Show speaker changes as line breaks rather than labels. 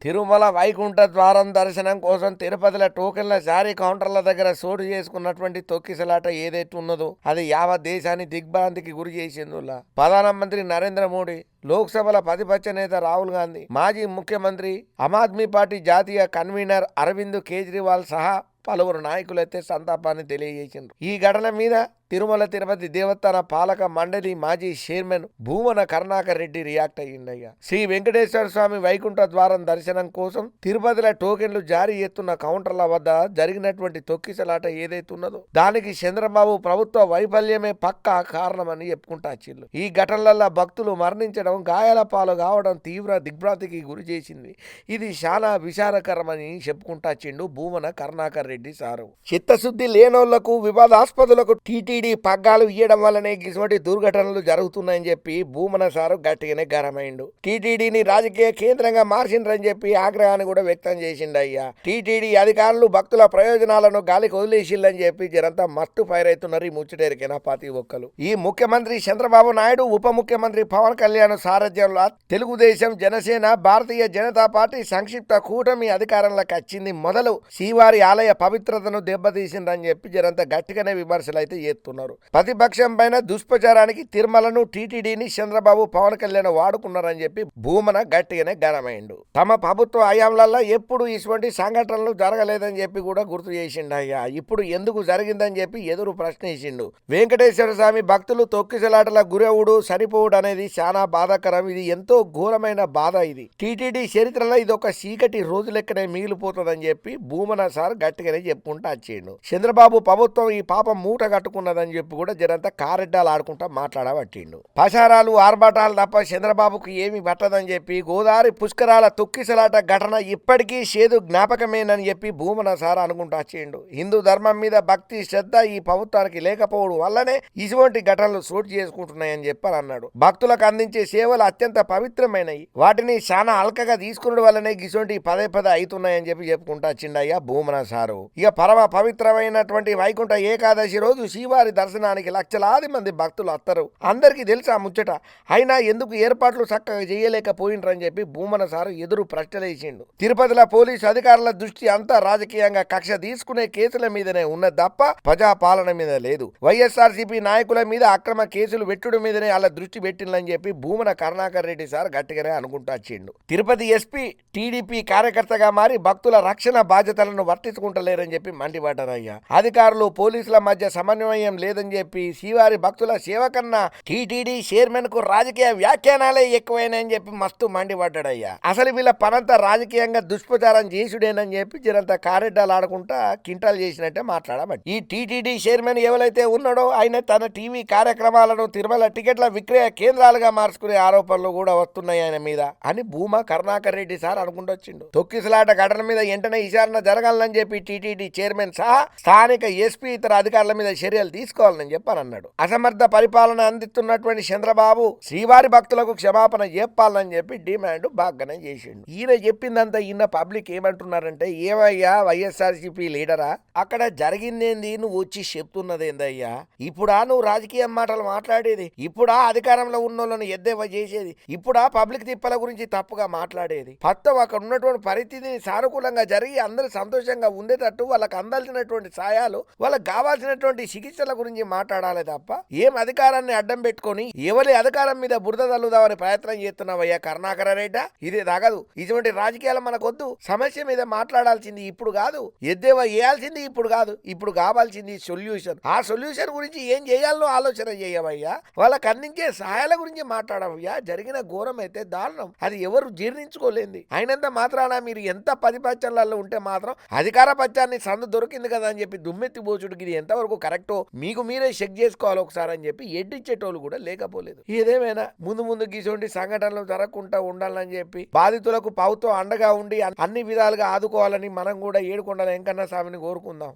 తిరుమల వైకుంఠ ద్వారం దర్శనం కోసం తిరుపతిలో టోకెన్ల జారీ కౌంటర్ల దగ్గర చోటు చేసుకున్నటువంటి తొక్కిసలాట ఏదైతే ఉన్నదో అది యావత్ దేశాన్ని దిగ్భ్రాంతికి గురి చేసిందిలా. ప్రధానమంత్రి నరేంద్ర మోడీ, లోక్సభల ప్రతిపక్ష నేత రాహుల్ గాంధీ, మాజీ ముఖ్యమంత్రి ఆమ్ ఆద్మీ పార్టీ జాతీయ కన్వీనర్ అరవింద్ కేజ్రీవాల్ సహా పలువురు నాయకులైతే సంతాపాన్ని తెలియజేసిండ్రు. ఈ ఘటన మీద తిరుమల తిరుపతి దేవస్థాన పాలక మండలి మాజీ చైర్మన్ భూమన కరుణాకర్ రెడ్డి రియాక్ట్ అయ్యిండయ్యా. శ్రీ వెంకటేశ్వర స్వామి వైకుంఠ ద్వారం దర్శనం కోసం తిరుపతిలో టోకెన్లు జారీ చేస్తున్న కౌంటర్ల వద్ద జరిగినటువంటి తొక్కిసలాట ఏదైతున్నదో దానికి చంద్రబాబు ప్రభుత్వ వైఫల్యమే పక్కా కారణమని చెప్పుకుంటా చిల్లు. ఈ ఘటనలలో భక్తులు మరణించడం, గాయాల పాలు కావడం తీవ్ర దిగ్భ్రాంతికి గురి చేసింది. ఇది చాలా విచారకరమని చెప్పుకుంటా చిండు భూమన కరుణాకర్ రెడ్డి సారు. చిత్తశుద్ధి లేనోళ్లకు, వివాదాస్పదులకు టీటీడీ పగ్గాలు ఇయ్యడం వల్లనే ఇటువంటి దుర్ఘటనలు జరుగుతున్నాయని చెప్పి భూమన సారు గట్టిగానే గరమైండు. టీటీడీని రాజకీయ కేంద్రంగా మార్చిండ్రని చెప్పి ఆగ్రహాన్ని కూడా వ్యక్తం చేసిండయ్యా. టీటీడీ అధికారులు భక్తుల ప్రయోజనాలను గాలికి వదిలేసిల్లని చెప్పి జరంతా మస్తు ఫైర్ అవుతున్నారు ఈ ముచ్చటేరికైనా ప్రతి ఒక్కరు. ఈ ముఖ్యమంత్రి చంద్రబాబు నాయుడు, ఉప ముఖ్యమంత్రి పవన్ కళ్యాణ్ సారథ్యంలో తెలుగుదేశం, జనసేన, భారతీయ జనతా పార్టీ సంక్షిప్త కూటమి అధికారంలోకి వచ్చింది మొదలు శ్రీవారి ఆలయ పవిత్రతను దెబ్బతీసిందని చెప్పి జరంతా గట్టిగానే విమర్శలు అయితే చేస్తున్నారు. ప్రతిపక్షం పైన దుష్ప్రచారానికి తిరుమలను, టీటీడీని చంద్రబాబు, పవన్ కళ్యాణ్ వాడుకున్నారని చెప్పి భూమన గట్టిగానే గరమైండు. తమ ప్రభుత్వ హయాంలలో ఎప్పుడు ఇటువంటి సంఘటనలు జరగలేదని చెప్పి కూడా గుర్తు చేసిండయ్యా. ఇప్పుడు ఎందుకు జరిగిందని చెప్పి ఎదురు ప్రశ్నించిండు. వెంకటేశ్వర స్వామి భక్తులు తొక్కిసలాటల గురవుడు, చనిపోవుడు అనేది చాలా బాధాకరం. ఇది ఎంతో ఘోరమైన బాధ. ఇది టీటీడీ చరిత్రలో ఇది ఒక చీకటి రోజు లెక్కనే మిగిలిపోతుందని చెప్పి భూమన సార్ గట్టిగానే చెప్పుకుంటా వచ్చిండు. చంద్రబాబు ప్రభుత్వం ఈ పాపం మూట కట్టుకున్నదని చెప్పి కూడా జరంతా కారెడ్డాలు ఆడుకుంటా మాట్లాడబట్టిండు. పసారాలు, ఆర్భాటాలు తప్ప చంద్రబాబుకు ఏమి పట్టదని చెప్పి గోదావరి పుష్కరాల తొక్కిసలాట ఘటన ఇప్పటికీ చేదు జ్ఞాపకమేనని చెప్పి భూమన సార్ అనుకుంటా వచ్చిండు. హిందూ ధర్మం మీద భక్తి, శ్రద్ధ ఈ ప్రభుత్వానికి లేకపోవడం వల్లనే ఇటువంటి ఘటనలు చోటు చేసుకుంటున్నాయని చెప్పని అన్నాడు. భక్తులకు అందించే సేవలు అత్యంత పవిత్రమైనవి, వాటిని చాలా అల్కగా తీసుకునే వల్లనే ఇటువంటి పదే పదే అవుతున్నాయని చెప్పి చెప్పుకుంటా వచ్చిండయ్యా భూమన సారు. ఇక పరమ పవిత్రమైనటువంటి వైకుంఠ ఏకాదశి రోజు శ్రీవారి దర్శనానికి లక్షలాది మంది భక్తులు వస్తారు. అందరికీ తెలుసు ఆ ముచ్చట. అయినా ఎందుకు ఏర్పాట్లు చక్కగా చేయలేకపోయిండ్రని చెప్పి భూమన సారు ఎదురు ప్రశ్నలేసిండు. తిరుపతిలో పోలీసు అధికారుల దృష్టి అంతా రాజకీయంగా కక్ష తీసుకునే కేసుల మీదనే ఉన్నది తప్ప ప్రజాపాలన మీద లేదు. వైఎస్ఆర్సీపీ నాయకుల మీద అక్రమ కేసులు పెట్టుడు మీదనే వాళ్ళ దృష్టి పెట్టిందని చెప్పి భూమన కరుణాకర్ రెడ్డి సార్ గట్టిగానే అనుకుంటా వచ్చిండు. తిరుపతి ఎస్పీ టీడీపీ కార్యకర్తగా మారి భక్తుల రక్షణ బాధ్యతలను వర్తించుకుంటలేరని చెప్పి మండిపడ్డారయ్యా. అధికారులు, పోలీసుల మధ్య సమన్వయం లేదని చెప్పి శ్రీవారి భక్తుల సేవ కన్నా టీటీడీ చైర్మన్ కు రాజకీయ వ్యాఖ్యానాలే ఎక్కువైనాయని చెప్పి మస్తు మండిపడ్డాడయ్యా. అసలు వీళ్ళ పనంతా రాజకీయంగా దుష్ప్రచారం చేసుడేనని చెప్పి జరంతా కారెడ్డాలు ఆడుకుంటా కింటాలు చేసినట్టే మాట్లాడబట్టి ఈ టీటీడీ చైర్మన్ ఎవరైతే ఉన్నాడో ఆయన తన టీవీ కార్యక్రమాలను తిరుమల టికెట్ల విక్రయ కేంద్రాలుగా మార్చుకునే ఆరోపణలు కూడా వస్తున్నాయి ఆయన మీద అని భూమా కరుణాకర్ రెడ్డి సార్ అనుకుంటొచ్చిండు. తొక్కిసలాట ఘటన మీద వెంటనే విచారణ జరగాలని చెప్పి టీటీడీ చైర్మన్ సహా స్థానిక ఎస్పీ ఇతర అధికారుల మీద చర్యలు తీసుకోవాలని చెప్పని అన్నాడు. అసమర్థ పరిపాలన అందిస్తున్నటువంటి చంద్రబాబు శ్రీవారి భక్తులకు క్షమాపణ చెప్పాలని చెప్పి డిమాండ్ బాగానే చేసిండు. ఈయన చెప్పిందంతా ఈయన పబ్లిక్ ఏమంటున్నారంటే, ఏమయ్యా వైఎస్ఆర్సీపీ లీడరా, అక్కడ జరిగిందేంది, నువ్వు వచ్చి చెప్తున్నదేందయ్యా, ఇప్పుడా నువ్వు రాజకీయ మాటలు మాట్లాడేది, ఇప్పుడా అధికారంలో ఉన్నోళ్ళని ఎద్దేవా చేసేది, ఇప్పుడా పబ్లిక్ తిప్పల గురించి తప్పుగా మాట్లాడేది, మొత్తం అక్కడ ఉన్నటువంటి పరిస్థితిని సానుకూలంగా జరిగి అందరూ సంతోషంగా ఉండేటట్టు వాళ్ళకి అందాల్సినటువంటి సాయాలు, వాళ్ళకి కావాల్సినటువంటి చికిత్సల గురించి మాట్లాడాలి తప్ప ఏం అధికారాన్ని అడ్డం పెట్టుకొని ఎవరి అధికారం మీద బురద తల్లుదామని ప్రయత్నం చేస్తున్నావయ్యా కరుణాకర రెడ్డి. ఇది తగదు. ఇటువంటి రాజకీయాలు మనకొద్దు. సమస్య మీద మాట్లాడాల్సింది ఇప్పుడు కాదు, ఎద్దేవా వేయాల్సింది ఇప్పుడు కాదు. ఇప్పుడు కావాల్సింది సొల్యూషన్. ఆ సొల్యూషన్ గురించి ఏం చేయాలో ఆలోచన చేయవయ్యా. వాళ్ళకి అందించే సహాయాల గురించి మాట్లాడవయ్యా. జరిగిన ఘోరం అయితే దారుణం, అది ఎవరు జీర్ణించుకోలేంది. అయినంత మాత్రాన మీరు ఎంత పచ్చళ్ళల్లో ఉంటే మాత్రం అధికార పత్యాన్ని సందు దొరికింది కదా అని చెప్పి దుమ్మెత్తి పోచుడికి ఇది ఎంతవరకు కరెక్టో మీకు మీరే చెక్ చేసుకోవాలి ఒకసారి అని చెప్పి ఎడ్డిచ్చేటోళ్ళు కూడా లేకపోలేదు. ఏదేమైనా ముందు ముందు గీసోంటి సంఘటనలు జరగకుండా ఉండాలని చెప్పి బాధితులకు ప్రభుత్వం అండగా ఉండి అన్ని విధాలుగా ఆదుకోవాలని మనం కూడా ఏడుకొండల వెంకన్న స్వామిని కోరుకుందాం.